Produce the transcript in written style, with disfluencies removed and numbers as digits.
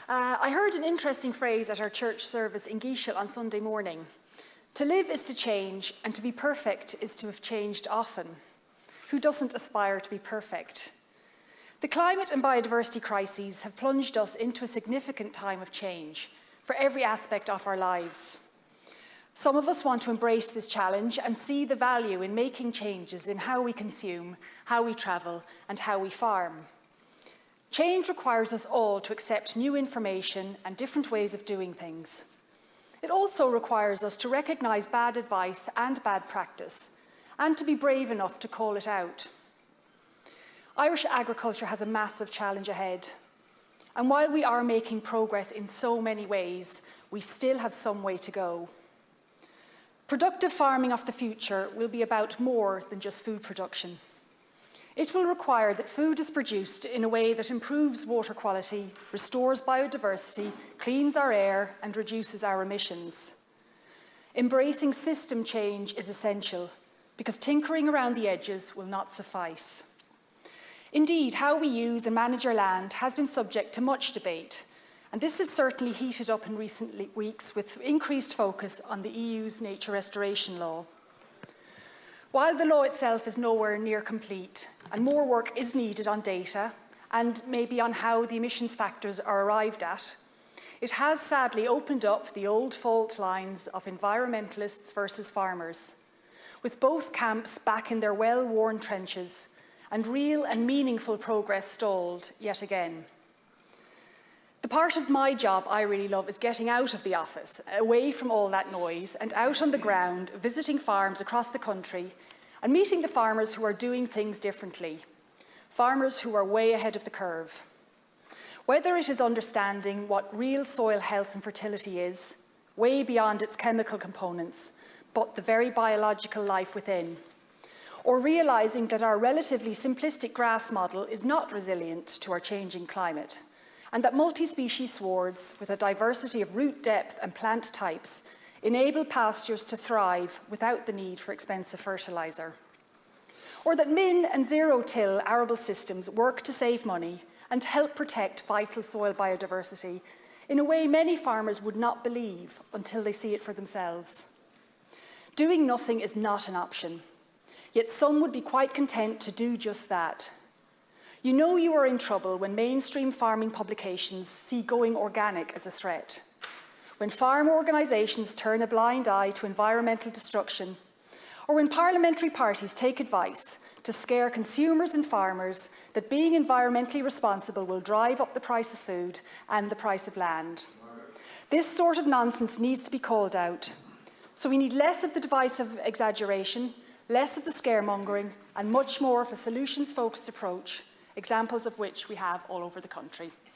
I heard an interesting phrase at our church service in Geishel on Sunday morning. To live is to change, and to be perfect is to have changed often. Who doesn't aspire to be perfect? The climate and biodiversity crises have plunged us into a significant time of change for every aspect of our lives. Some of us want to embrace this challenge and see the value in making changes in how we consume, how we travel, and how we farm. Change requires us all to accept new information and different ways of doing things. It also requires us to recognise bad advice and bad practice, and to be brave enough to call it out. Irish agriculture has a massive challenge ahead, and while we are making progress in so many ways, we still have some way to go. Productive farming of the future will be about more than just food production. It will require that food is produced in a way that improves water quality, restores biodiversity, cleans our air, and reduces our emissions. Embracing system change is essential, because tinkering around the edges will not suffice. Indeed, how we use and manage our land has been subject to much debate, and this has certainly heated up in recent weeks with increased focus on the EU's nature restoration law. While the law itself is nowhere near complete, and more work is needed on data and maybe on how the emissions factors are arrived at, it has sadly opened up the old fault lines of environmentalists versus farmers, with both camps back in their well-worn trenches and real and meaningful progress stalled yet again. The part of my job I really love is getting out of the office, away from all that noise, and out on the ground, visiting farms across the country and meeting the farmers who are doing things differently, farmers who are way ahead of the curve. Whether it is understanding what real soil health and fertility is, way beyond its chemical components, but the very biological life within, or realising that our relatively simplistic grass model is not resilient to our changing climate, and that multi-species swards with a diversity of root depth and plant types enable pastures to thrive without the need for expensive fertiliser. Or that min and zero-till arable systems work to save money and help protect vital soil biodiversity in a way many farmers would not believe until they see it for themselves. Doing nothing is not an option, yet some would be quite content to do just that. You know you are in trouble when mainstream farming publications see going organic as a threat, when farm organisations turn a blind eye to environmental destruction, or when parliamentary parties take advice to scare consumers and farmers that being environmentally responsible will drive up the price of food and the price of land. This sort of nonsense needs to be called out. So we need less of the divisive exaggeration, less of the scaremongering, and much more of a solutions-focused approach, examples of which we have all over the country.